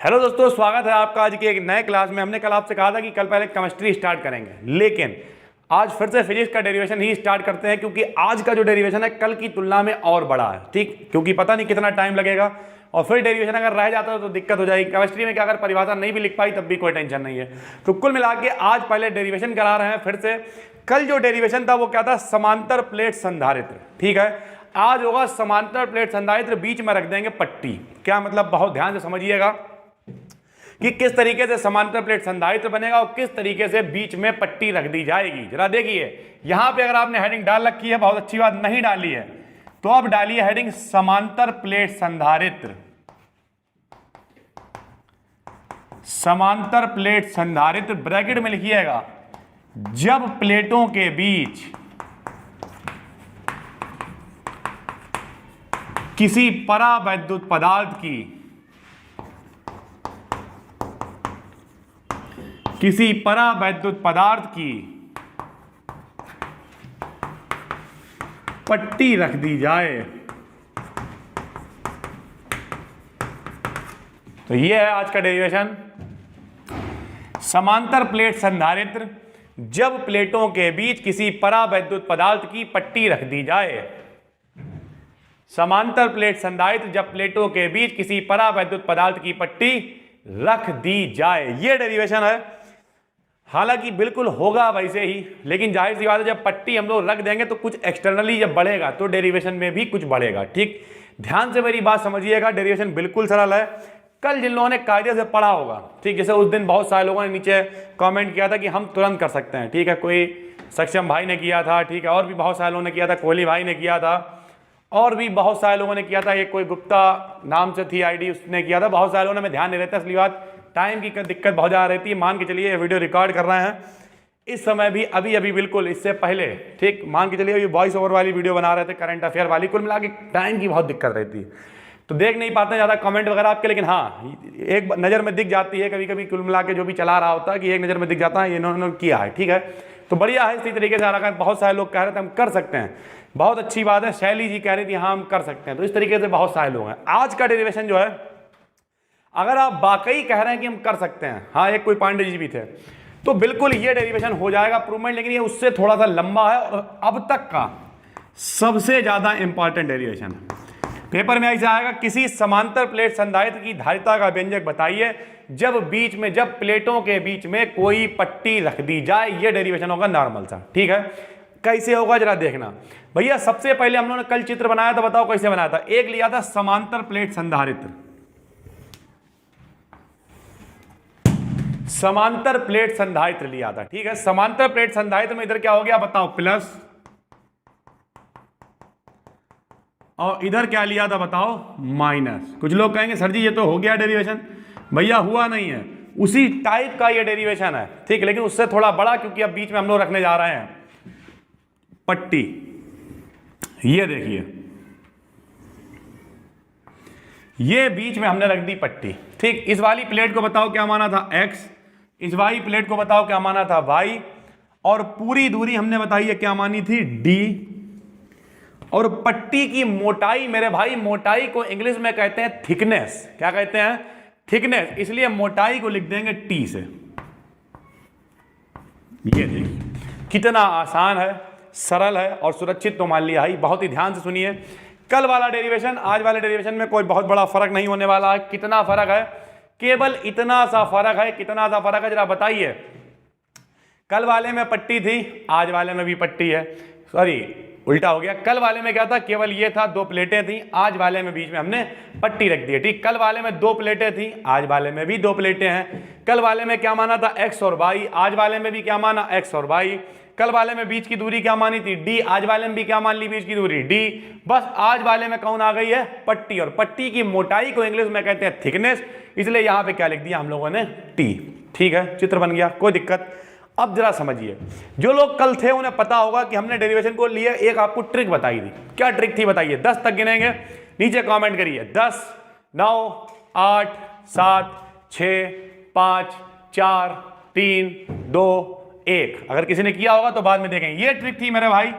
Hello दोस्तों, स्वागत है आपका आज की एक नए क्लास में। हमने कल आपसे कहा था कि कल पहले केमिस्ट्री स्टार्ट करेंगे, लेकिन आज फिर से फिजिक्स का डेरिवेशन ही स्टार्ट करते हैं, क्योंकि आज का जो डेरिवेशन है कल की तुलना में और बड़ा है। ठीक, क्योंकि पता नहीं कितना टाइम लगेगा और फिर डेरिवेशन अगर रह जाता है तो दिक्कत हो जाएगी। केमिस्ट्री में क्या अगर परिभाषा नहीं भी लिख पाई तब भी कोई टेंशन नहीं है। तो कुल मिला के आज पहले डेरिवेशन करा रहे हैं फिर से। कल जो डेरिवेशन था वो क्या था? समांतर प्लेट संधारित्र। ठीक है, आज होगा समांतर प्लेट संधारित्र, बीच में रख देंगे पट्टी। क्या मतलब? बहुत ध्यान से समझिएगा कि किस तरीके से समांतर प्लेट संधारित्र बनेगा और किस तरीके से बीच में पट्टी रख दी जाएगी। जरा देखिए, यहां पे अगर आपने हेडिंग डाल रखी है, बहुत अच्छी बात, नहीं डाली है तो अब डालिए हेडिंग समांतर प्लेट संधारित्र। समांतर प्लेट संधारित्र ब्रैकेट में लिखिएगा, जब प्लेटों के बीच किसी परावैद्युत पदार्थ की पट्टी रख दी जाए। तो यह है आज का डेरिवेशन। समांतर प्लेट संधारित्र, जब प्लेटों के बीच किसी परावैद्युत पदार्थ की पट्टी रख दी जाए। समांतर प्लेट संधारित्र, जब प्लेटों के बीच किसी परावैद्युत पदार्थ की पट्टी रख दी जाए। यह डेरिवेशन है। हालांकि बिल्कुल होगा वैसे ही, लेकिन जाहिर सी बात है जब पट्टी हम लोग रख देंगे तो कुछ एक्सटर्नली जब बढ़ेगा तो डेरिवेशन में भी कुछ बढ़ेगा। ठीक, ध्यान से मेरी बात समझिएगा, डेरिवेशन बिल्कुल सरल है। कल जिन लोगों ने कायदे से पढ़ा होगा, ठीक, जैसे उस दिन बहुत सारे लोगों ने नीचे कमेंट किया था कि हम तुरंत कर सकते हैं। ठीक है, कोई सक्षम भाई ने किया था, ठीक है, और भी बहुत सारे लोगों ने किया था, कोहली भाई ने किया था, और भी बहुत सारे लोगों ने किया था। एक कोई गुप्ता नाम से थी आईडी, उसने किया था। बहुत सारे लोगों ने, मैं ध्यान नहीं रहता, इसलिए बात टाइम की दिक्कत बहुत ज़्यादा रहती है। मान के चलिए ये वीडियो रिकॉर्ड कर रहे हैं इस समय भी, अभी बिल्कुल इससे पहले, ठीक, मान के चलिए ये वॉइस ओवर वाली वीडियो बना रहे थे, करंट अफेयर वाली। कुल मिला के टाइम की बहुत दिक्कत रहती है, तो देख नहीं पाते ज़्यादा कमेंट वगैरह आपके, लेकिन हाँ एक नज़र में दिख जाती है कभी कभी। कुल मिला के जो भी चला रहा होता है कि एक नज़र में दिख जाता है इन्होंने किया है। ठीक है, तो बढ़िया है, इसी तरीके से आ। बहुत सारे लोग कह रहे थे हम कर सकते हैं, बहुत अच्छी बात है। शैली जी कह रही थी हाँ हम कर सकते हैं, तो इस तरीके से बहुत सारे लोग हैं। आज का डेरिवेशन जो है, अगर आप वाकई कह रहे हैं कि हम कर सकते हैं, हाँ एक कोई पांडे जी भी थे, तो बिल्कुल ये डेरिवेशन हो जाएगा प्रूवमेंट, लेकिन ये उससे थोड़ा सा लंबा है और अब तक का सबसे ज्यादा इंपॉर्टेंट डेरिवेशन है। पेपर में ऐसा आएगा, किसी समांतर प्लेट संधारित्र की धारिता का व्यंजक बताइए जब प्लेटों के बीच में कोई पट्टी रख दी जाए। ये डेरिवेशन होगा नॉर्मल सा। ठीक है, कैसे होगा जरा देखना भैया। सबसे पहले हम लोगों ने कल चित्र बनाया था, बताओ कैसे बनाया था। एक लिया था समांतर प्लेट संधारित्र, समांतर प्लेट संधारित्र लिया था। ठीक है, समांतर प्लेट संधारित्र में इधर क्या हो गया बताओ, प्लस, और इधर क्या लिया था बताओ, माइनस। कुछ लोग कहेंगे सर जी ये तो हो गया डेरिवेशन। भैया हुआ नहीं है, उसी टाइप का ये डेरिवेशन है। ठीक, लेकिन उससे थोड़ा बड़ा, क्योंकि अब बीच में हम लोग रखने जा रहे हैं पट्टी। ये देखिए, ये बीच में हमने रख दी पट्टी। ठीक, इस वाली प्लेट को बताओ क्या माना था, x, इस वाली प्लेट को बताओ क्या माना था, y, और पूरी दूरी हमने बताई है क्या मानी थी, d। और पट्टी की मोटाई, मेरे भाई मोटाई को इंग्लिश में कहते हैं थिकनेस। क्या कहते हैं? थिकनेस। इसलिए मोटाई को लिख देंगे t से। ये देखिए कितना आसान है, सरल है और सुरक्षित तो मान लिया है। बहुत ही ध्यान से सुनिए, कल वाला डेरिवेशन आज वाले डेरिवेशन में कोई बहुत बड़ा फर्क नहीं होने वाला है। कितना फर्क है? केवल इतना सा फर्क है। कितना सा फर्क है जरा बताइए। कल वाले में पट्टी थी, आज वाले में भी पट्टी है। सॉरी, उल्टा हो गया। कल वाले में क्या था, केवल ये था, दो प्लेटें थी। आज वाले में बीच में हमने पट्टी रख दी है। ठीक, कल वाले में दो प्लेटें थी, आज वाले में भी दो प्लेटें हैं। कल वाले में क्या माना था, x और y, आज वाले में भी क्या माना, x और y। कल वाले में बीच की दूरी क्या मानी थी, d, आज वाले में भी क्या मान ली, बीच की दूरी d। बस आज वाले में कौन आ गई है, पट्टी। और पट्टी की मोटाई को इंग्लिश में कहते हैं थिकनेस, इसलिए यहां पे क्या लिख दिया हम लोगों ने, t। ठीक है, चित्र बन गया, कोई दिक्कत। अब जरा समझिए, जो लोग कल थे उन्हें पता होगा कि हमने डेरिवेशन को लिए, एक आपको ट्रिक बताई थी। क्या ट्रिक थी बताइए, 10 तक गिनेंगे, नीचे कमेंट करिए। 10, 9, 8, 7, 6, 5, 4, 3, 2, 1। अगर किसी ने किया होगा तो बाद में देखेंगे। ये ट्रिक थी मेरे भाई,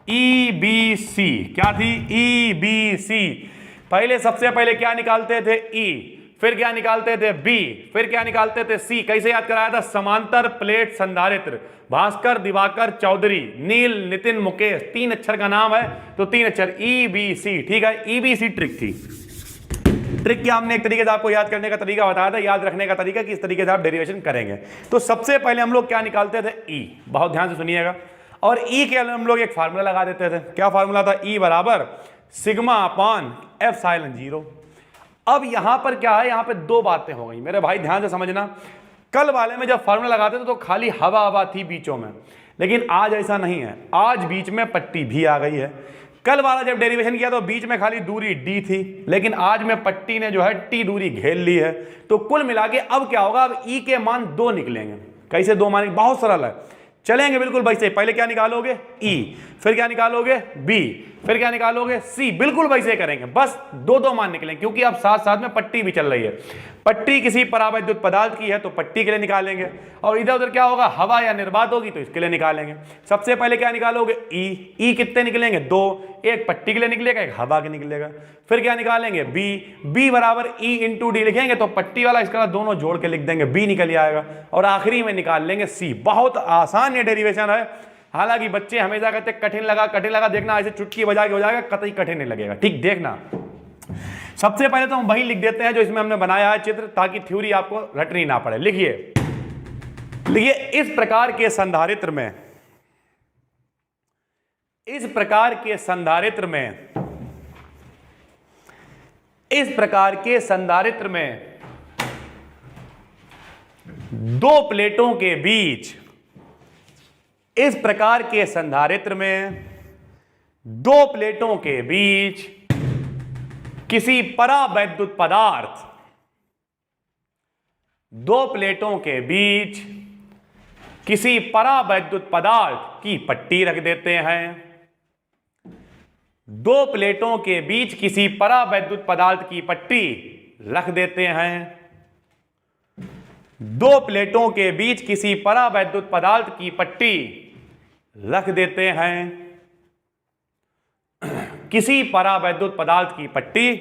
EBC। क्या थी, EBC। पहले सबसे पहले क्या निकालते थे, E, फिर क्या निकालते थे बी, फिर क्या निकालते थे सी। कैसे याद कराया था? समांतर प्लेट संधारित्र, भास्कर, दिवाकर, चौधरी, नील, नितिन, मुकेश। 3 अक्षर का नाम है तो 3 अक्षर EBC। ठीक है, EBC ट्रिक थी। ट्रिक क्या हमने एक तरीके से आपको याद करने का तरीका बताया था, याद रखने का तरीका कि इस तरीके से आप डेरिवेशन करेंगे। तो सबसे पहले हम लोग क्या निकालते थे? ई। बहुत ध्यान से सुनिएगा। और ई के हम लोग एक फार्मूला लगा देते थे। क्या फार्मूला था? ई बराबर सिग्मा अपान एप्सिलॉन 0। अब यहां पर क्या है, यहां पे 2 बातें हो गई मेरे भाई, ध्यान से समझना। कल वाले में जब फार्मूला लगाते थे तो खाली हवा हवा थी बीचों में, लेकिन आज ऐसा नहीं है। आज बीच में पट्टी भी आ गई है। कल वाला जब डेरिवेशन किया तो बीच में खाली दूरी d थी, लेकिन आज में पट्टी ने जो है t दूरी घेर ली है। तो कुल मिला के अब क्या होगा? अब e के मान 2 निकलेंगे। कैसे 2 मान? बहुत सरल है, चलेंगे बिल्कुल वैसे। पहले क्या निकालोगे? E, फिर क्या निकालोगे? B, फिर क्या निकालोगे? C। बिल्कुल वैसे करेंगे, बस 2 मान निकलेंगे, क्योंकि अब साथ साथ में पट्टी भी चल रही है। पट्टी किसी परावैद्युत पदार्थ की है तो पट्टी के लिए निकालेंगे, और इधर उधर क्या होगा? हवा या निर्वात होगी तो इसके लिए निकालेंगे। सबसे पहले क्या निकालोगे? E कितने निकलेंगे? 2। एक पट्टी के लिए निकलेगा, एक हवा के निकलेगा। फिर क्या निकालेंगे? B बराबर E इंटू डी लिखेंगे तो पट्टी वाला इसका दोनों जोड़ के लिख देंगे, B निकल आएगा। और आखिरी में निकाल लेंगे C। बहुत आसान ये डेरिवेशन है। हालांकि बच्चे हमेशा कहते कठिन लगा, देखना ऐसे चुटकी बजा के हो जाएगा, कतई कठिन नहीं लगेगा। ठीक, देखना। सबसे पहले तो हम वही लिख देते हैं जो इसमें हमने बनाया है चित्र, ताकि थ्योरी आपको रटनी ना पड़े। लिखिए, इस प्रकार के संधारित्र में, इस प्रकार के संधारित्र में 2 प्लेटों के बीच, इस प्रकार के संधारित्र में 2 प्लेटों के बीच किसी परावैद्युत पदार्थ, 2 प्लेटों के बीच किसी परावैद्युत पदार्थ की पट्टी रख देते हैं। 2 प्लेटों के बीच किसी परावैद्युत पदार्थ की पट्टी रख देते हैं। 2 प्लेटों के बीच किसी परावैद्युत पदार्थ की पट्टी रख देते हैं। किसी परावैद्युत पदार्थ की पट्टी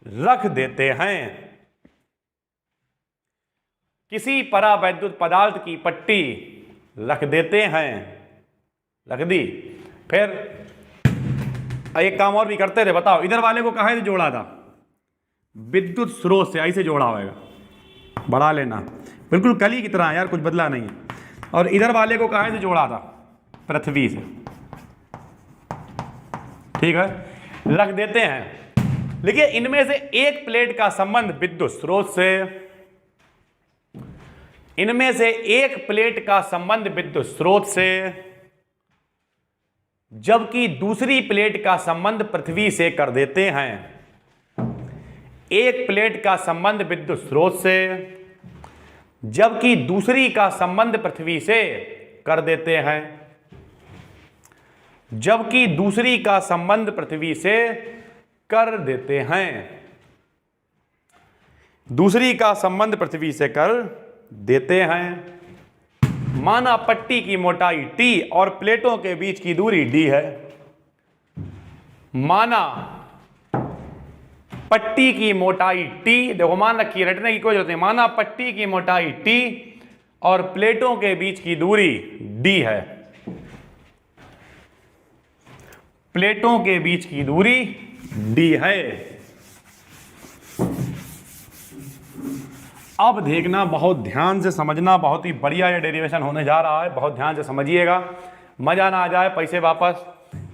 रख देते हैं। किसी परावैद्युत पदार्थ की पट्टी रख देते हैं। रख दी। फिर एक काम और भी करते थे, बताओ। इधर वाले को कहाँ से जोड़ा था? विद्युत स्रोत से। ऐसे जोड़ा होगा, बढ़ा लेना, बिल्कुल कली की तरह यार, कुछ बदला नहीं है। और इधर वाले को कहाँ से जोड़ा था? पृथ्वी से। ठीक है, रख देते हैं। देखिए, इनमें से एक प्लेट का संबंध विद्युत स्रोत से, इनमें से एक प्लेट का संबंध विद्युत स्रोत से, जबकि दूसरी प्लेट का संबंध पृथ्वी से कर देते हैं। एक प्लेट का संबंध विद्युत स्रोत से, जबकि दूसरी का संबंध पृथ्वी से कर देते हैं। जबकि दूसरी का संबंध पृथ्वी से कर देते हैं। दूसरी का संबंध पृथ्वी से कर देते हैं। माना पट्टी की मोटाई T और प्लेटों के बीच की दूरी D है। माना पट्टी की मोटाई T, देखो मान रखिए, रटने की कोई जरूरत नहीं। माना पट्टी की मोटाई T और प्लेटों के बीच की दूरी D है। प्लेटों के बीच की दूरी D है। अब देखना, बहुत ध्यान से समझना, बहुत ही बढ़िया ये डेरिवेशन होने जा रहा है। बहुत ध्यान से समझिएगा, मजा ना आ जाए पैसे वापस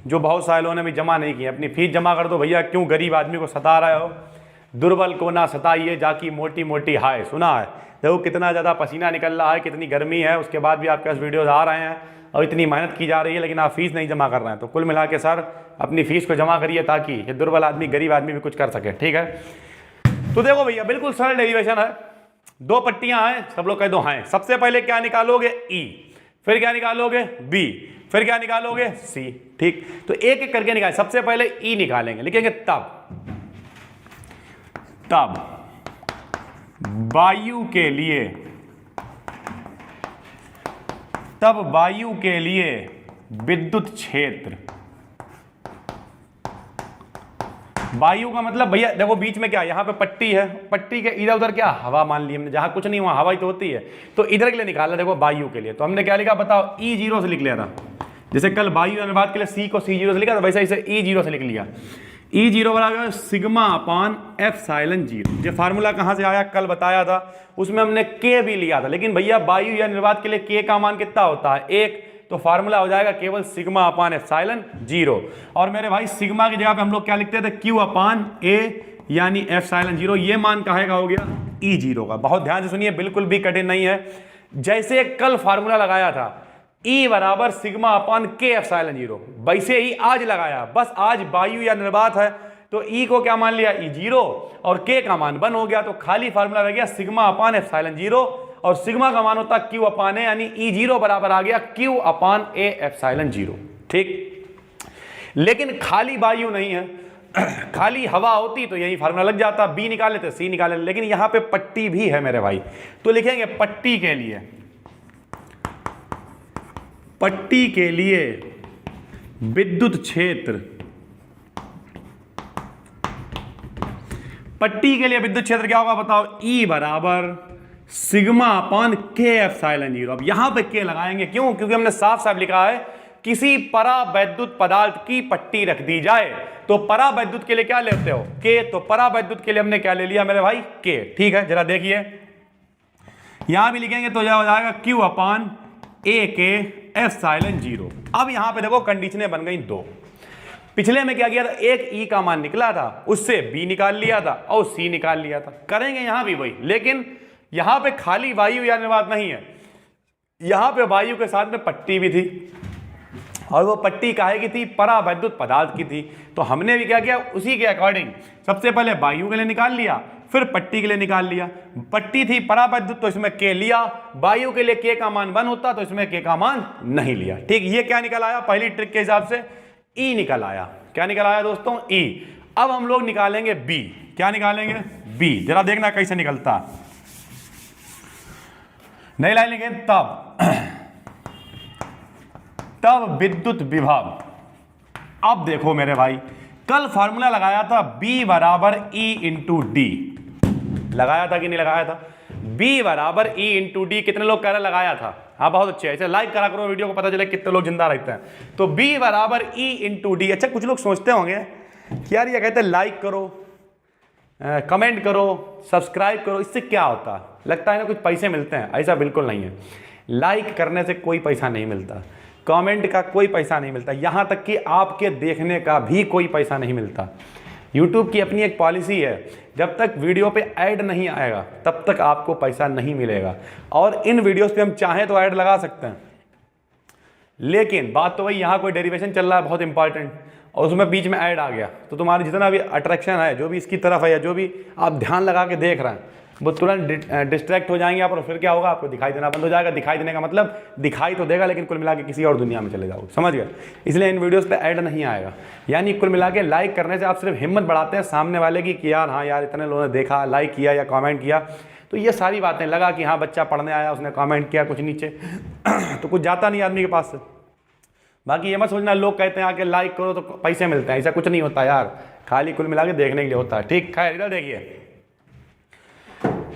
जो बहुत सारे लोगों ने भी जमा नहीं किए। अपनी फीस जमा कर दो भैया, क्यों गरीब आदमी को सता रहे हो? दुर्बल को ना सताइए, जाकी मोटी मोटी हाय। सुना है? देखो कितना ज़्यादा पसीना निकल रहा है, कितनी गर्मी है, उसके बाद भी आपके पास वीडियोज आ रहे हैं और इतनी मेहनत की जा रही है, लेकिन आप फीस नहीं जमा कर रहे हैं। तो कुल मिला के सर अपनी फीस को जमा करिए, ताकि ये दुर्बल आदमी, गरीब आदमी भी कुछ कर सके। ठीक है, तो देखो भैया, बिल्कुल सरल डेरिवेशन है। 2 पट्टियां हैं, सब लोग कह दो हैं। सबसे पहले क्या निकालोगे? E, फिर क्या निकालोगे? B, फिर क्या निकालोगे? C। ठीक, तो एक एक करके निकालें। सबसे पहले E निकालेंगे, लिखेंगे तब वायु के लिए, तब वायु के लिए विद्युत क्षेत्र, वायु का मतलब भैया देखो बीच में क्या, यहाँ पे पट्टी है, पट्टी के इधर उधर क्या हवा मान ली हमने, जहाँ कुछ नहीं वहाँ हवा ही तो होती है, तो इधर के लिए निकाला देखो वायु के लिए, तो हमने क्या लिखा बताओ, E0 से लिख लिया था। जैसे कल वायु अनुपात के लिए C को C0 से लिखा था, वैसे इसे E0 से लिख लिया। E0 बराबर सिग्मा अपान एप्सिलॉन 0। ये फार्मूला कहाँ से आया, कल बताया था, उसमें हमने K भी लिया था, लेकिन भैया वायु या निर्वात के लिए K का मान कितना होता है 1, तो फार्मूला हो जाएगा केवल सिग्मा अपान एप्सिलॉन 0। और मेरे भाई सिग्मा की जगह पे हम लोग क्या लिखते थे, Q अपान A यानी एप्सिलॉन 0, ये मान कहाँ का हो गया E0 का। बहुत ध्यान से सुनिए, बिल्कुल भी कठिन नहीं है। जैसे कल फार्मूला लगाया था E बराबर सिग्मा अपान K एप्सिलॉन 0, वैसे ही आज लगाया, बस आज वायु या निर्वात है तो E को क्या मान लिया E0 और K का मान 1 हो गया, तो खाली फार्मूला रह गया सिग्मा अपान एप्सिलॉन 0 और सिग्मा का मान होता Q अपान A, यानी E0 बराबर आ गया Q अपान A एप्सिलॉन 0। ठीक, लेकिन खाली वायु नहीं है, खाली हवा होती तो यही फार्मूला लग जाता, B निकाल लेते C निकाल लेते, लेकिन यहां पे पट्टी भी है मेरे भाई, तो लिखेंगे पट्टी के लिए, पट्टी के लिए विद्युत क्षेत्र, पट्टी के लिए विद्युत क्षेत्र क्या होगा बताओ, E बराबर सिग्मा अपान K एप्सिलॉन 0। अब यहां पे K लगाएंगे, क्यों, क्योंकि हमने साफ साफ लिखा है किसी परावैद्युत पदार्थ की पट्टी रख दी जाए, तो परावैद्युत के लिए क्या लेते हो K, तो परावैद्युत के लिए हमने क्या ले लिया मेरे भाई K। ठीक है, जरा देखिए यहां भी लिखेंगे तो हो जाएगा Q अपान A के एप्सिलॉन 0। अब यहां पे देखो कंडीशनें बन गई दो, पिछले में क्या किया था, एक E का मान निकला था, उससे B निकाल लिया था और C निकाल लिया था, करेंगे यहां भी वही, लेकिन यहां पे खाली वायु या निर्वात नहीं है, यहां पे वायु के साथ में पट्टी भी थी, और वो पट्टी काहे की थी, परावैद्युत पदार्थ की थी। तो हमने भी क्या किया, उसी के अकॉर्डिंग सबसे पहले वायु के लिए निकाल लिया, फिर पट्टी के लिए निकाल लिया। पट्टी थी परावैद्युत तो इसमें K लिया, वायु के लिए K का मान 1 होता तो इसमें K का मान नहीं लिया। ठीक, ये क्या निकल आया, पहली ट्रिक के हिसाब से E निकल आया। क्या निकल आया दोस्तों, E। अब हम लोग निकालेंगे B, क्या निकालेंगे B, जरा देखना कैसे निकलता, नई लाइन लिखें तब विद्युत विभव। अब देखो मेरे भाई, कल फार्मूला लगाया था B बराबर E इंटू डी, लगाया था कि नहीं लगाया था, B बराबर E इंटू डी, कितने लोग कह रहे लगाया था, हाँ बहुत अच्छे, ऐसे लाइक करा करो वीडियो को, पता चले कितने लोग जिंदा रहते हैं। तो B बराबर E इंटू डी। अच्छा, कुछ लोग सोचते होंगे कि यार ये कहते हैं लाइक करो, कमेंट करो, सब्सक्राइब करो, इससे क्या होता, लगता है ना कुछ पैसे मिलते हैं, ऐसा बिल्कुल नहीं है। लाइक करने से कोई पैसा नहीं मिलता, कमेंट का कोई पैसा नहीं मिलता, यहाँ तक कि आपके देखने का भी कोई पैसा नहीं मिलता। YouTube की अपनी एक पॉलिसी है, जब तक वीडियो पे ऐड नहीं आएगा तब तक आपको पैसा नहीं मिलेगा, और इन वीडियोस पे हम चाहें तो ऐड लगा सकते हैं, लेकिन बात तो वही, यहाँ कोई डेरिवेशन चल रहा है बहुत इंपॉर्टेंट और उसमें बीच में ऐड आ गया, तो तुम्हारी जितना भी अट्रैक्शन है, जो भी इसकी तरफ है या जो भी आप ध्यान लगा के देख रहे हैं, वो तुरंत डिस्ट्रैक्ट हो जाएंगे आप, और फिर क्या होगा, आपको दिखाई देना बंद हो जाएगा। दिखाई देने का मतलब दिखाई तो देगा, लेकिन कुल मिला के किसी और दुनिया में चले जाओगे, समझ गए। इसलिए इन वीडियोस पे ऐड नहीं आएगा, यानी कुल मिला के लाइक करने से आप सिर्फ हिम्मत बढ़ाते हैं सामने वाले की कि यार हाँ यार इतने लोगों ने देखा, लाइक किया या कमेंट किया, तो ये सारी बातें लगा कि हाँ बच्चा पढ़ने आया, उसने कमेंट किया कुछ नीचे तो कुछ जाता नहीं आदमी के पास से। बाकी ये मत सोचना लोग कहते हैं आके लाइक करो तो पैसे मिलते हैं, ऐसा कुछ नहीं होता यार, खाली कुल मिला के देखने के लिए होता है। ठीक, खैर इधर देखिए,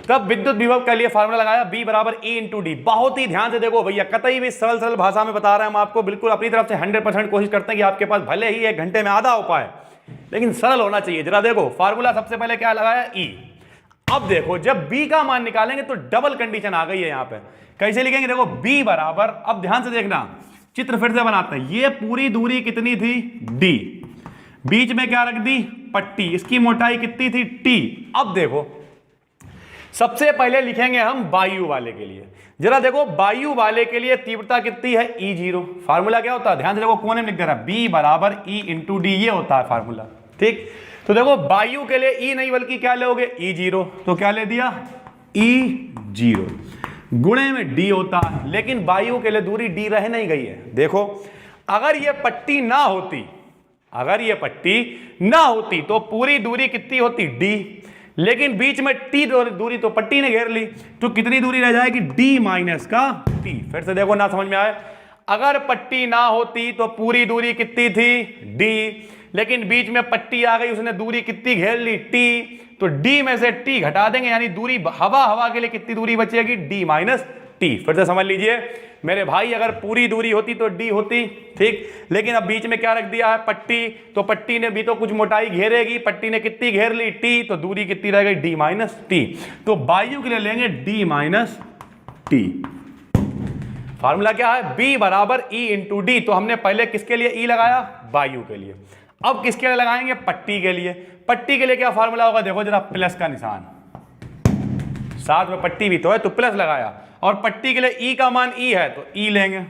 तब विद्युत विभव के लिए फार्मूला लगाया B बराबर E इंटू डी। बहुत ही ध्यान से देखो भैया, कतई भी सरल सरल भाषा में बता रहे हैं हम आपको, बिल्कुल अपनी तरफ से 100% कोशिश करते हैं कि आपके पास भले ही 1 घंटे में आधा हो पाए, लेकिन सरल होना चाहिए। जरा देखो फार्मूला सबसे पहले क्या लगाया E। अब देखो जब B का मान निकालेंगे तो डबल कंडीशन आ गई है यहाँ पे, कैसे लिखेंगे देखो B बराबर, अब ध्यान से देखना, चित्र फिर से बनाते हैं, ये पूरी दूरी कितनी थी D, बीच में क्या रख दी पट्टी, इसकी मोटाई कितनी थी T। अब देखो सबसे पहले लिखेंगे हम वायु वाले के लिए, जरा देखो वायु वाले के लिए तीव्रता कितनी है E0। फार्मूला क्या होता है, ध्यान से देखो कोने में लिख दे रहा है, B बराबर E इंटू डी, ये होता है फार्मूला। ठीक, तो देखो वायु के लिए E नहीं बल्कि क्या लोगे E0, तो क्या ले दिया E0 गुणे में D होता है, लेकिन वायु के लिए दूरी D रह नहीं गई है। देखो अगर ये पट्टी ना होती, अगर ये पट्टी ना होती तो पूरी दूरी कितनी होती D, लेकिन बीच में T दूरी तो पट्टी ने घेर ली, तो कितनी दूरी रह जाएगी D माइनस का T। फिर से देखो ना समझ में आए, अगर पट्टी ना होती तो पूरी दूरी कितनी थी D, लेकिन बीच में पट्टी आ गई, उसने दूरी कितनी घेर ली, टी, तो डी में से टी घटा देंगे, यानी दूरी हवा के लिए कितनी दूरी बचेगी, डी माइनस टी। फिर से समझ लीजिए मेरे भाई, अगर पूरी दूरी होती तो डी होती, ठीक, लेकिन अब बीच में क्या रख दिया है, पट्टी, तो पट्टी ने भी तो कुछ मोटाई घेरेगी, पट्टी ने कितनी घेर ली, टी, तो दूरी कितनी रह गई, डी माइनस टी। तो वायु के लिए लेंगे डी माइनस टी। फार्मूला क्या है, B बराबर E इंटू डी। तो हमने पहले किसके लिए E लगाया, वायु के लिए। अब किसके लिए लगाएंगे, पट्टी के लिए। पट्टी के लिए क्या फार्मूला होगा, देखो जरा, प्लस का निशान, साथ में पट्टी भी तो है तो प्लस लगाया, और पट्टी के लिए E का मान E है तो E लेंगे,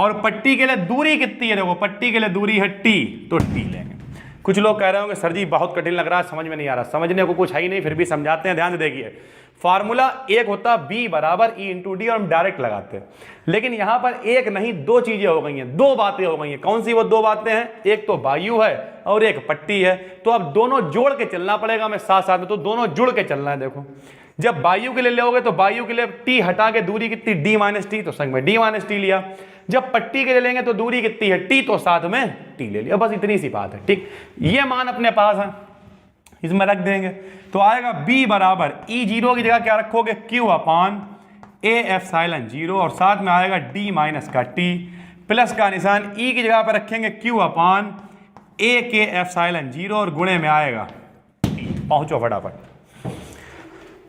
और पट्टी के लिए दूरी कितनी है, देखो पट्टी के लिए दूरी है T तो T लेंगे। कुछ लोग कह रहे होंगे सर जी बहुत कठिन लग रहा है, समझ में नहीं आ रहा। समझने को कुछ है ही नहीं, फिर भी समझाते हैं, ध्यान से देखिए। फार्मूला एक होता B बराबर E इंटू डी, और हम डायरेक्ट लगाते हैं, लेकिन यहां पर एक नहीं दो चीजें हो गई हैं, दो बातें हो गई हैं। कौन सी वो दो बातें हैं, एक तो वायु है और एक पट्टी है, तो अब दोनों जोड़ के चलना पड़ेगा, मैं साथ साथ में, तो दोनों जुड़ के चलना है। देखो जब वायु के लिए लोगे तो वायु के लिए T हटा के दूरी कितनी, D माइनस टी, तो संग में D माइनस टी लिया। जब पट्टी के लिए लेंगे तो दूरी कितनी है, T, तो साथ में T ले लिया। बस इतनी सी बात है, ठीक। ये मान अपने पास है, इसमें रख देंगे, तो आएगा B बराबर E जीरो की जगह क्या रखोगे, Q upon A epsilon zero, और साथ में आएगा D माइनस का T, प्लस का निशान E की जगह पर रखेंगे Q अपान A के एप्सिलॉन जीरो, और गुणे में आएगा T। पहुंचो फटाफट,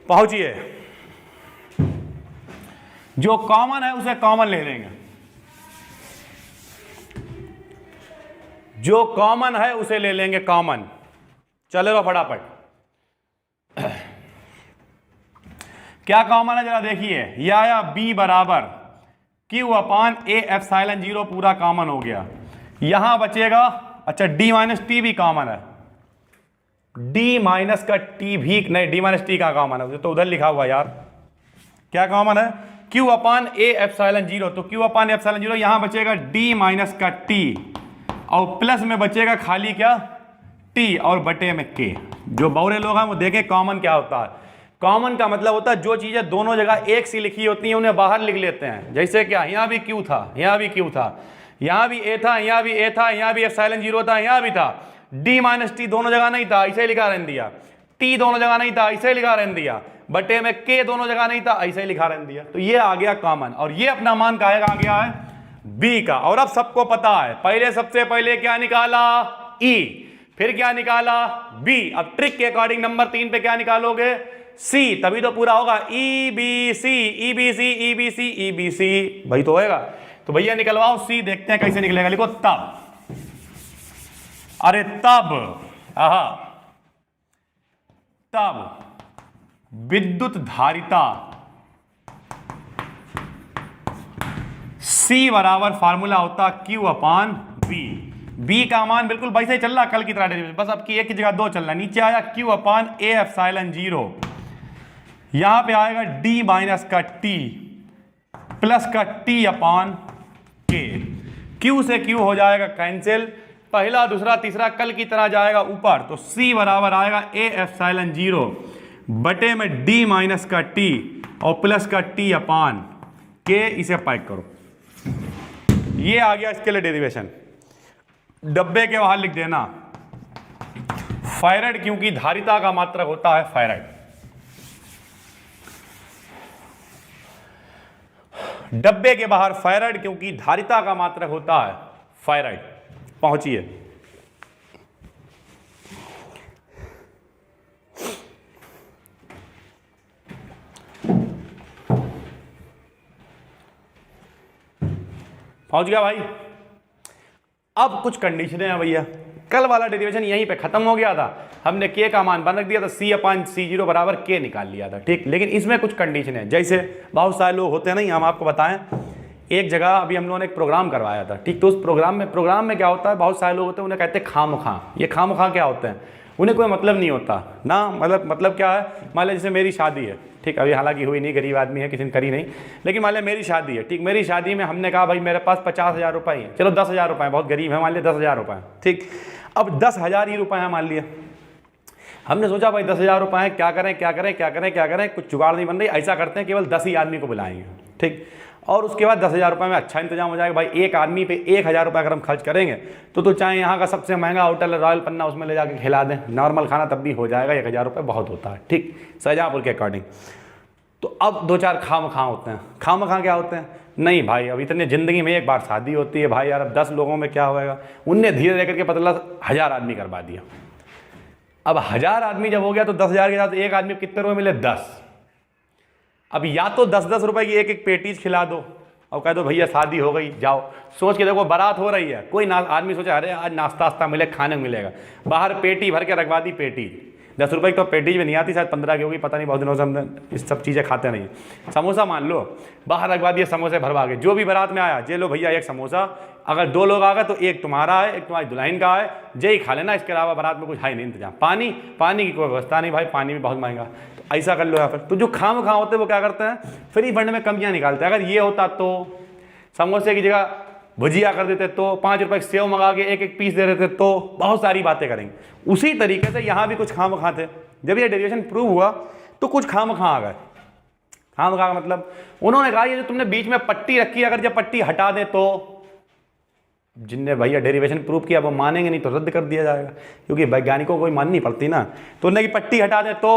पहुंचिए। जो कॉमन है उसे कॉमन ले लेंगे, जो कॉमन है उसे ले लेंगे कॉमन। चलो फटाफट, क्या कॉमन है जरा देखिए, यह आया B बराबर Q upon A epsilon zero, पूरा कॉमन हो गया। यहां बचेगा, अच्छा D माइनस टी भी कॉमन है, D माइनस का T भी नहीं, D माइनस टी का कॉमन है, तो उधर लिखा हुआ यार, क्या कॉमन है, Q upon A epsilon zero, तो Q अपान एप्सिलॉन जीरो, यहां बचेगा D माइनस का T, और प्लस में बचेगा खाली क्या, T, और बटे में K। जो बौरे लोग हैं वो देखें कॉमन क्या होता है। कॉमन का मतलब होता है जो चीजें दोनों जगह एक सी लिखी होती हैं उन्हें बाहर लिख लेते हैं। जैसे क्या, यहाँ भी Q था, यहाँ भी Q था, यहाँ भी A था, यहाँ भी A था, यहाँ भी एप्सिलॉन जीरो था, यहाँ भी था। D माइनस टी दोनों जगह नहीं था, ऐसे लिखा रहने दिया। T दोनों जगह नहीं था, ऐसे लिखा रहने दिया। बटे में K दोनों जगह नहीं था, ऐसे लिखा रहने दिया। तो ये आ गया कॉमन, और ये अपना मान काहेगा आ गया है, B का। और अब सबको पता है, पहले सबसे पहले क्या निकाला, E, फिर क्या निकाला, B। अब ट्रिक के अकॉर्डिंग नंबर 3 पे क्या निकालोगे, C, तभी तो पूरा होगा, EBC EBC EBC EBC, भाई तो होएगा। तो भैया निकलवाओ C, देखते हैं कैसे निकलेगा। लिखो तब, अरे तब, आहा, तब विद्युत धारिता C बराबर फार्मूला होता Q अपान B। B का मान बिल्कुल वैसे ही चल रहा कल की तरह डेरिवेशन, बस अब की एक की जगह दो चल रहा है। नीचे आया Q upon A epsilon zero, यहां पे आएगा D माइनस का T प्लस का T अपान K। Q से Q हो जाएगा कैंसिल, पहला दूसरा तीसरा कल की तरह जाएगा ऊपर, तो C बराबर आएगा A एप्सिलॉन जीरो बटे में D माइनस का T और प्लस का T अपान K। इसे पैक करो, ये आ गया इसके लिए डेरिवेशन। डब्बे के बाहर लिख देना फैराड, क्योंकि धारिता का मात्रक होता है फैराड। डब्बे के बाहर फैराड, क्योंकि धारिता का मात्रक होता है फैराड। पहुंचिए, पहुंच गया भाई। अब कुछ कंडीशनें हैं भैया, कल वाला डेरिवेशन यहीं पे खत्म हो गया था, हमने K का मान बन रख दिया था, C अपान C जीरो बराबर K निकाल लिया था, ठीक। लेकिन इसमें कुछ कंडीशन है, जैसे बहुत सारे लोग होते हैं नहीं, हम आपको बताएं, एक जगह अभी हम लोगों ने एक प्रोग्राम करवाया था, ठीक। तो उस प्रोग्राम में क्या होता है, बहुत सारे लोग होते हैं उन्हें कहते हैं खामखा। ये खामखा क्या होते हैं, उन्हें कोई मतलब नहीं होता ना, मतलब क्या है, मान लीजिए जैसे मेरी शादी है, ठीक, अभी हालांकि हुई नहीं, गरीब आदमी है, किसी ने करी नहीं, लेकिन मान लिया मेरी शादी है, ठीक। मेरी शादी में हमने कहा भाई मेरे पास 50,000 रुपये है, चलो 10,000 रुपये, बहुत गरीब है, मान लिया 10,000 रुपये, ठीक। अब 10,000 ही रुपये हैं मान लिया, हमने सोचा भाई 10,000 रुपये हैं, क्या करें, कुछ जुगाड़ नहीं बन रही, ऐसा करते हैं केवल 10 ही आदमी को बुलाएंगे, ठीक। और उसके बाद 10,000 रुपये में अच्छा इंतजाम हो जाएगा। भाई एक आदमी पे 1,000 रुपये अगर हम खर्च करेंगे तो चाहे यहाँ का सबसे महंगा होटल रॉयल पन्ना उसमें ले जाके खिला दें, नॉर्मल खाना तब भी हो जाएगा, 1,000 रुपये बहुत होता है, ठीक, शाहजहाँपुर के अकॉर्डिंग। तो अब 2-4 खाम खां होते हैं। खाम खां क्या होते हैं? नहीं भाई अब इतने ज़िंदगी में एक बार शादी होती है भाई यार, अब 10 लोगों में क्या होएगा। उनने धीरे धीरे करके पता लगा 1,000 आदमी करवा दिया। अब 1,000 आदमी जब हो गया तो 10,000 के साथ एक आदमी कितने रुपये मिले? 10। अब या तो 10-10 रुपए की एक पेटीज खिला दो और कह दो भैया शादी हो गई जाओ। सोच के देखो बारात हो रही है, कोई आदमी सोचा अरे आज नाश्ता वास्ता मिले, खाने को मिलेगा, बाहर पेटी भर के रखवा दी पेटीज। 10 रुपए की तो पेटीज में नहीं आती, शायद 15 की होगी, पता नहीं, बहुत दिनों से हम इस सब चीज़ें खाते नहीं। समोसा मान लो बाहर रखवा दिए, समोसे भरवा के, जो भी बारात में आया जे लो भैया एक समोसा, अगर 2 लोग आ गए तो एक तुम्हारा है एक तुम्हारी दुल्हन का है, जे ही खा लेना, इसके अलावा बारात में कुछ है नहीं इंतजाम। पानी की कोई व्यवस्था नहीं भाई, पानी भी बहुत महंगा, तो ऐसा कर लो यहाँ पर। तो जो खाम खा होते हैं वो क्या करते हैं, फ्री फंड में कमियाँ निकालते हैं। अगर ये होता तो समोसे की जगह भुजिया कर देते, तो 5 रुपए सेव मंगा के एक पीस दे देते, तो बहुत सारी बातें करेंगे। उसी तरीके से यहाँ भी कुछ खाम खा थे। जब ये डेरिवेशन प्रूव हुआ तो कुछ खाम खा आ गए। खाम खा मतलब उन्होंने कहा ये जो तुमने बीच में पट्टी रखी, अगर जब पट्टी हटा दें तो, जिनने भैया डेरिवेशन प्रूव किया वो मानेंगे, नहीं तो रद्द कर दिया जाएगा, क्योंकि वैज्ञानिकों को कोई माननी पड़ती ना। तो उन्होंने की पट्टी हटा दें तो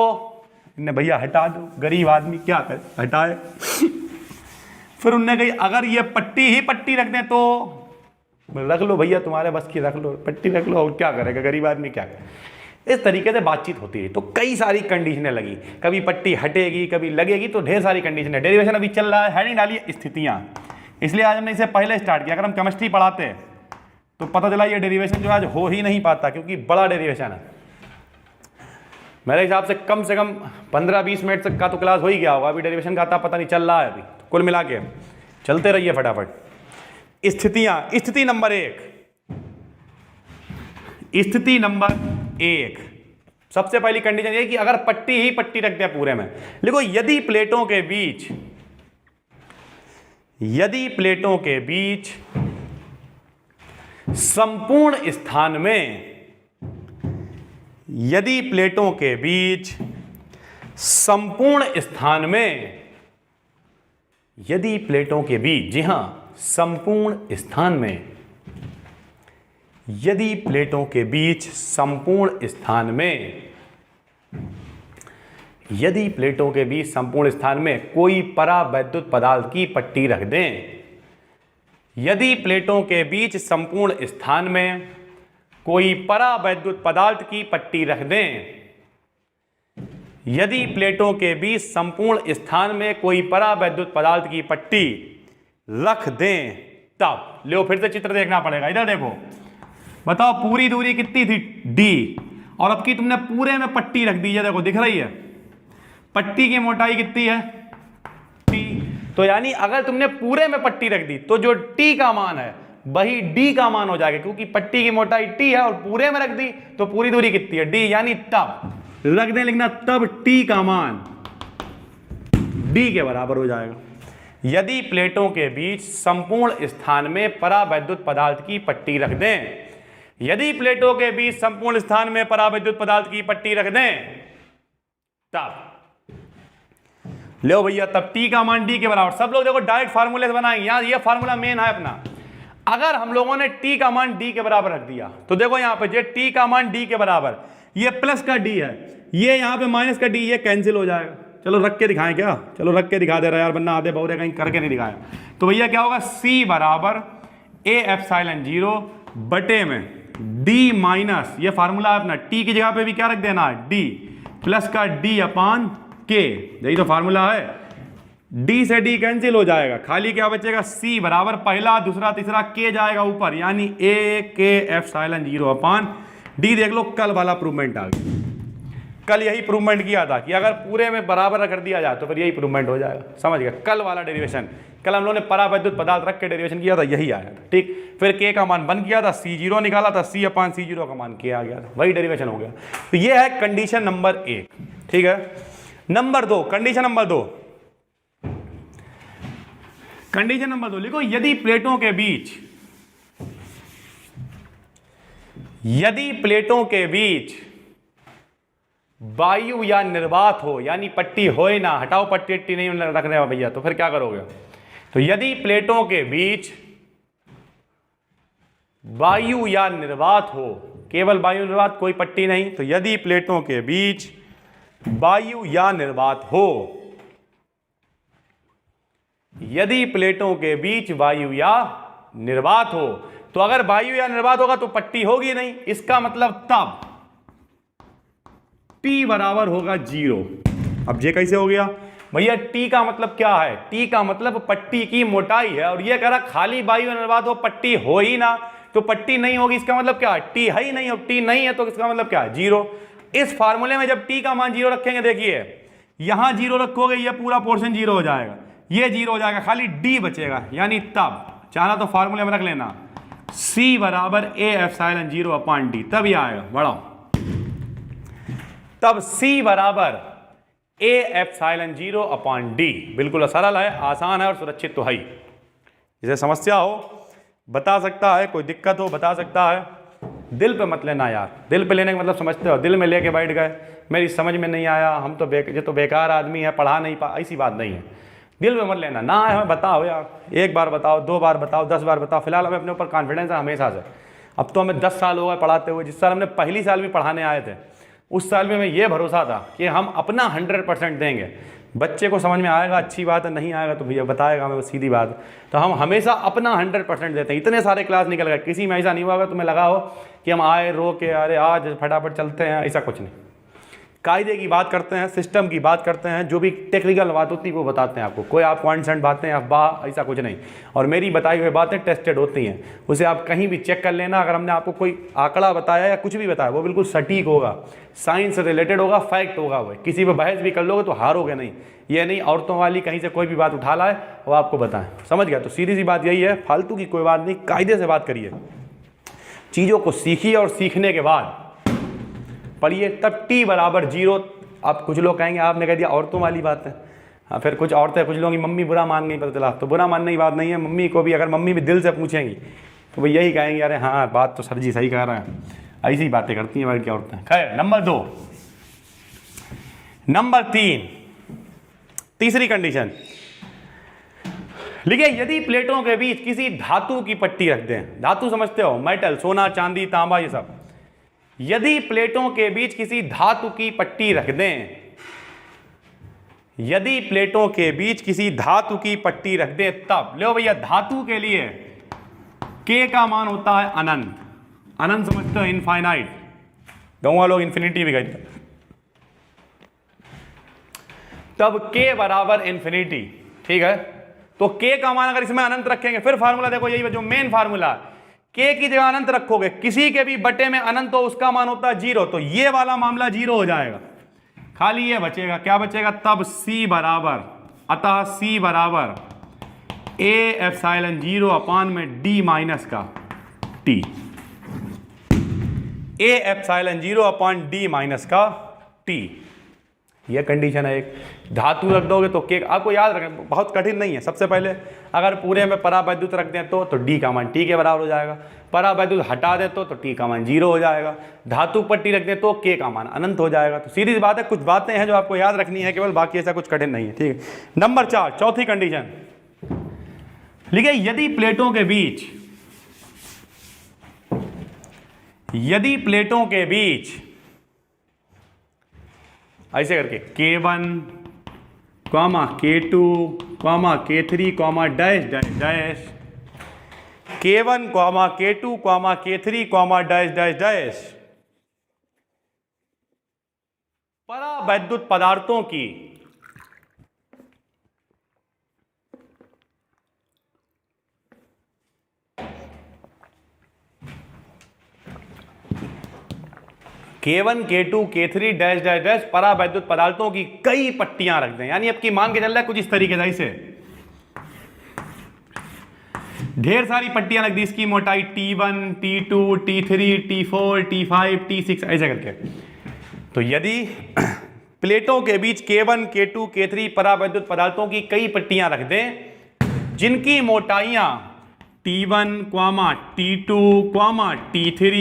इन्हें भैया हटा दो, गरीब आदमी क्या करे, हटाए। फिर उनने कही अगर ये पट्टी ही पट्टी रख दें तो रख लो भैया, तुम्हारे बस की रख लो, पट्टी रख लो, और क्या करेगा गरीब आदमी, क्या करे। इस तरीके से बातचीत होती है। तो कई सारी कंडीशनें लगी, कभी पट्टी हटेगी कभी लगेगी, तो ढेर सारी कंडीशनें। डेरिवेशन अभी चल रहा है, हेडिंग डाली स्थितियां, इसलिए आज हमने इसे पहले स्टार्ट किया। अगर हम केमिस्ट्री पढ़ाते तो पता चला ये डेरिवेशन जो आज हो ही नहीं पाता, क्योंकि बड़ा डेरिवेशन है। मेरे हिसाब से कम 15-20 मिनट तक का तो क्लास हो ही गया होगा, अभी डेरिवेशन का आता पता नहीं चल रहा है अभी। तो कुल मिला के चलते रहिए फटाफट। स्थितियां, स्थिति नंबर 1, सबसे पहली कंडीशन ये कि अगर पट्टी ही पट्टी रख दिया पूरे में। देखो यदि प्लेटों के बीच संपूर्ण स्थान में, यदि प्लेटों के बीच संपूर्ण स्थान में, यदि प्लेटों के बीच, जी हां संपूर्ण स्थान में, यदि प्लेटों के बीच संपूर्ण स्थान में, यदि प्लेटों के बीच संपूर्ण स्थान में कोई परावैद्युत पदार्थ की पट्टी रख दें, यदि प्लेटों के बीच संपूर्ण स्थान में कोई परावैद्युत पदार्थ की पट्टी रख दें, यदि प्लेटों के बीच संपूर्ण स्थान में कोई परावैद्युत पदार्थ की पट्टी रख दें, तब लो फिर से चित्र देखना पड़ेगा। इधर देखो, बताओ पूरी दूरी कितनी थी डी, और अब की तुमने पूरे में पट्टी रख दी है, देखो दिख रही है पट्टी की मोटाई कितनी है टी। तो यानी अगर तुमने पूरे में पट्टी रख दी तो जो टी का मान है वही डी का मान हो जाएगा, क्योंकि पट्टी की मोटाई टी है और पूरे में रख दी तो पूरी दूरी कितनी है डी, यानी तब रख दें, लिखना तब टी का मान डी के बराबर हो जाएगा। यदि प्लेटों के बीच संपूर्ण स्थान में परावैद्युत पदार्थ की पट्टी रख दें, यदि प्लेटों के बीच संपूर्ण स्थान में परावैद्युत पदार्थ की पट्टी रख दें, तब लो भैया तब टी का मान डी के बराबर। सब लोग देखो डायरेक्ट फार्मूले से बनाएंगे, यहां ये फार्मूला मेन है अपना। अगर हम लोगों ने टी का मान डी के बराबर रख दिया तो देखो यहां पे टी का मान डी के बराबर, ये प्लस का डी है, ये यहां पे माइनस का डी, ये कैंसिल हो जाएगा। चलो रख के दिखाएं क्या, चलो रख के दिखा दे रहा यार, वरना आधे बहुरे कहीं करके नहीं दिखाया। तो भैया क्या होगा, सी बराबर ए एप्सिलॉन 0 बटे में डी माइनस, ये फार्मूला है अपना, टी की जगह पे भी क्या रख देना है डी, प्लस का डी अपान के, यही तो फार्मूला है। डी से डी कैंसिल हो जाएगा, खाली क्या बचेगा, सी बराबर पहला दूसरा तीसरा के जाएगा ऊपर, यानी ए के एप्सिलॉन 0 अपान डी। देख लो कल वाला प्रूवमेंट आ गया, कल यही प्रूवमेंट किया था कि अगर पूरे में बराबर कर दिया जाए तो फिर यही प्रूवमेंट हो जाएगा। समझ गया, कल वाला डेरिवेशन, कल हम लोगों ने परावैद्युत पदार्थ रख के डेरिवेशन किया था, यही आया था। ठीक, फिर के का मान बन किया था, C0 निकाला था, C अपान C0 का मान के आ गया था, वही डेरिवेशन हो गया। तो ये है कंडीशन नंबर 1। ठीक है, number 2, condition number 2, condition number 2 लिखो, यदि प्लेटों के बीच वायु या निर्वात हो, यानी पट्टी हो ही ना, हटाओ पट्टी नहीं रख रहे हो भैया, तो फिर क्या करोगे, तो यदि प्लेटों के बीच वायु या निर्वात हो, केवल वायु निर्वात, कोई पट्टी नहीं, तो यदि प्लेटों के बीच वायु या निर्वात हो, यदि प्लेटों के बीच वायु या निर्वात हो, तो अगर वायु या निर्वात होगा तो पट्टी होगी नहीं। इसका मतलब तब T बराबर होगा 0। अब ये कैसे हो गया भैया? T का मतलब क्या है? T का मतलब पट्टी की मोटाई है, और ये कह रहा खाली वायु या निर्वात हो, पट्टी हो ही ना, तो पट्टी नहीं होगी। इसका मतलब क्या है? T है ही नहीं, और T नहीं है तो इसका मतलब क्या है? 0। इस फार्मूले में जब T का मान 0 रखेंगे, देखिए यहां 0 रखोगे, ये पूरा पोर्शन 0 हो जाएगा, ये 0 हो जाएगा, खाली D बचेगा। यानी तब चाहना तो फार्मूले में रख लेना, C बराबर A एप्सिलॉन 0 अपॉन D, तब ये आएगा। बढ़ाओ, तब C बराबर A एप्सिलॉन 0 अपॉन D। बिल्कुल सरल है, आसान है और सुरक्षित तो है ही। इसे समस्या हो बता सकता है, कोई दिक्कत हो बता सकता है, दिल पे मत लेना यार। दिल पे लेने का मतलब समझते हो, दिल में लेके बैठ गए, मेरी समझ में नहीं आया, हम तो ये तो बेकार आदमी है, पढ़ा नहीं पा, ऐसी बात नहीं है। दिल में मत लेना, ना है हमें बताओ यार, एक बार बताओ, 2 बार बताओ, 10 बार बताओ। फिलहाल हमें अपने ऊपर कॉन्फिडेंस है हमेशा से। अब तो हमें 10 साल हो गए पढ़ाते हुए। जिस साल हमने पहली साल भी पढ़ाने आए थे, उस साल में हमें ये भरोसा था कि हम अपना 100% देंगे। बच्चे को समझ में आएगा अच्छी बात है, नहीं आएगा तो भैया बताएगा हमें, सीधी बात। तो हम हमेशा अपना 100% देते हैं। इतने सारे क्लास निकल गए, किसी में ऐसा नहीं हुआ तुम्हें लगा हो कि हम आए रो के अरे आज फटाफट चलते हैं, ऐसा कुछ नहीं। कायदे की बात करते हैं, सिस्टम की बात करते हैं, जो भी टेक्निकल बात होती है वो बताते हैं आपको। कोई आप कॉन्सेंट बातें अफवाह ऐसा कुछ नहीं। और मेरी बताई हुई बातें टेस्टेड होती हैं, उसे आप कहीं भी चेक कर लेना। अगर हमने आपको कोई आंकड़ा बताया या कुछ भी बताया, वो बिल्कुल सटीक होगा, साइंस से रिलेटेड होगा, फैक्ट होगा। वो किसी पर बहस भी कर लोगे तो हारोगे नहीं। ये नहीं औरतों वाली कहीं से कोई भी बात उठा लाए वो आपको बताएं, समझ गया? तो सीधी सी बात यही है, फालतू की कोई बात नहीं, कायदे से बात करिए, चीज़ों को सीखिए और सीखने के बाद पढ़िए, तब T बराबर 0। अब कुछ लोग कहेंगे आपने कह दिया औरतों वाली बात है। हाँ, फिर कुछ औरतें, कुछ लोगों की मम्मी बुरा मान गई, पता चला। तो बुरा मानने की बात नहीं है, मम्मी को भी अगर मम्मी भी दिल से पूछेंगी तो वो यही कहेंगे अरे हाँ बात तो सर जी सही कह रहे हैं। ऐसी बातें करती हैं बल्कि औरतें। खैर, नंबर 2। नंबर 3, तीसरी कंडीशन लिखिए, यदि प्लेटों के बीच किसी धातु की पट्टी रख दें। धातु समझते हो, मेटल, सोना, चांदी, तांबा, ये सब। यदि प्लेटों के बीच किसी धातु की पट्टी रख दें, यदि प्लेटों के बीच किसी धातु की पट्टी रख दें, तब लो भैया, धातु के लिए K का मान होता है अनंत। अनंत समझते हो, इनफाइनाइट। गाँव लोग इन्फिनिटी भी कहते हैं। तब K बराबर इन्फिनिटी, ठीक है? तो K का मान अगर इसमें अनंत रखेंगे, फिर फार्मूला देखो, यही जो मेन फार्मूला है, K की जगह अनंत रखोगे, किसी के भी बटे में अनंत हो उसका मान होता है 0। तो ये वाला मामला 0 हो जाएगा, खाली ये बचेगा। क्या बचेगा? तब C बराबर, अतः C बराबर A एप्सिलॉन 0 अपान में D माइनस का T। A epsilon 0 upon D minus का T, यह कंडीशन है। एक धातु रख दोगे तो K, आपको याद रखना, बहुत कठिन नहीं है। सबसे पहले अगर पूरे में परावैद्युत रख दें तो D का मान T के बराबर हो जाएगा। परावैद्युत हटा दे तो T का मान 0 हो जाएगा। धातु पट्टी रख दें तो K का मान अनंत हो जाएगा। तो सीधी सी बात है, कुछ बातें हैं जो आपको याद रखनी है केवल, बाकी ऐसा कुछ कठिन नहीं है, ठीक है? नंबर 4, चौथी कंडीशन लिखिए, यदि प्लेटों के बीच ऐसे करके K1, K2, K3, dash dash dash, K1, K2, K3, dash dash dash परावैद्युत पदार्थों की K1, K2, K3 dash dash dash परावैद्युत पदार्थों की कई पट्टियां रख दें। यानी अब की मान के चल रहा है कुछ इस तरीके से, इसे ढेर सारी पट्टियां लग दी, इसकी मोटाई T1, T2, T3, T4, T5, T6 ऐसे करके। तो यदि प्लेटों के बीच K1, K2, K3 परावैद्युत पदार्थों की कई पट्टियां रख दें जिनकी मोटाइयां T1, T2, T3,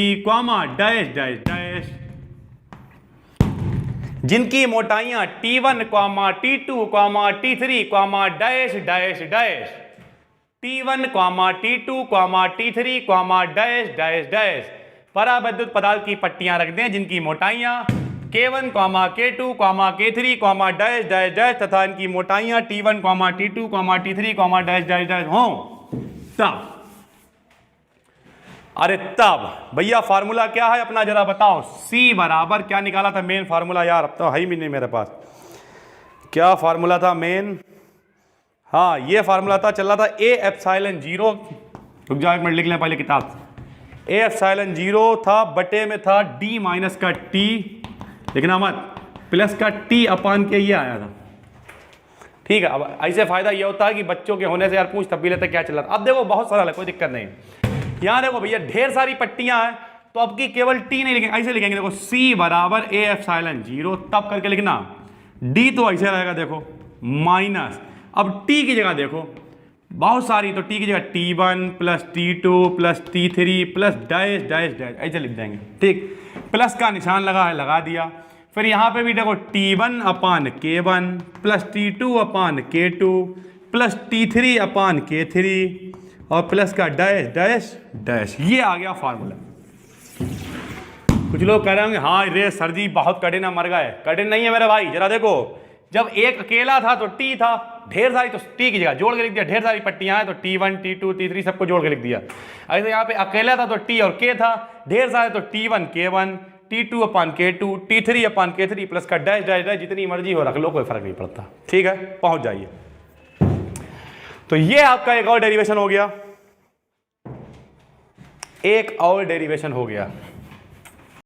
dash dash dash, जिनकी मोटाइयां T1, T2, T3, dash dash dash T1 comma T2 comma T3 comma dash dash dash परावैद्युत पदार्थ की पट्टियां रख दें जिनकी मोटाइयां K1 comma K2 comma K3 comma dash dash dash तथा इनकी मोटाइयां T1 comma T2 comma T3 comma dash dash dash हों। तब अरे तब भैया फार्मूला क्या है अपना जरा बताओ। C बराबर क्या निकाला था मेन फार्मूला यार, अब तो है ही नहीं मेरे पास। क्या फार्मूला था मेन? हाँ ये फार्मूला था, चल रहा था A एप्सिलॉन 0, रुक जाओ एक मिनट लिख लें पहले किताब से। A एप्सिलॉन 0 था बटे में था D माइनस का T, लिखना मत, प्लस का T अपान के ये आया था। ठीक है, अब ऐसे फायदा ये होता है कि बच्चों के होने से यार पूछ तब भी लेते क्या चल रहा था। अब देखो बहुत सरल है, कोई दिक्कत नहीं है। यहां देखो भैया ढेर सारी पट्टियां हैं तो अब की केवल T नहीं लिखेंगे, ऐसे लिखेंगे देखो C बराबर A एप्सिलॉन 0 तब करके लिखना, D तो ऐसे रहेगा देखो माइनस, अब T की जगह देखो बहुत सारी तो T की जगह T1 plus T2 plus T3 plus dash dash dash ऐसे लिख देंगे। ठीक, प्लस का निशान लगा है लगा दिया। फिर यहाँ पे भी देखो T1 अपान K1 प्लस T2 अपान K2 प्लस T3 अपान K3 और प्लस का डैश डैश डैश, ये आ गया फार्मूला। कुछ लोग कह रहे होंगे हाँ रे सर जी बहुत कठिन है, मर गए। कठिन नहीं है मेरे भाई, जरा देखो जब एक अकेला था तो T था, ढेर सारी तो T की जगह जोड़ के लिख दिया, ढेर सारी पट्टियां हैं तो T1 T2 T3 सबको जोड़ के लिख दिया। ऐसे यहाँ पे अकेला था तो T और K था, ढेर सारे तो T1 K1 T2 अपान K2 T3 अपान K3 प्लस का डैश डैश डैश, जितनी मर्जी हो रख लो कोई फर्क नहीं पड़ता। ठीक है पहुंच जाइए। तो ये आपका एक और डेरिवेशन हो गया, एक और डेरिवेशन हो गया।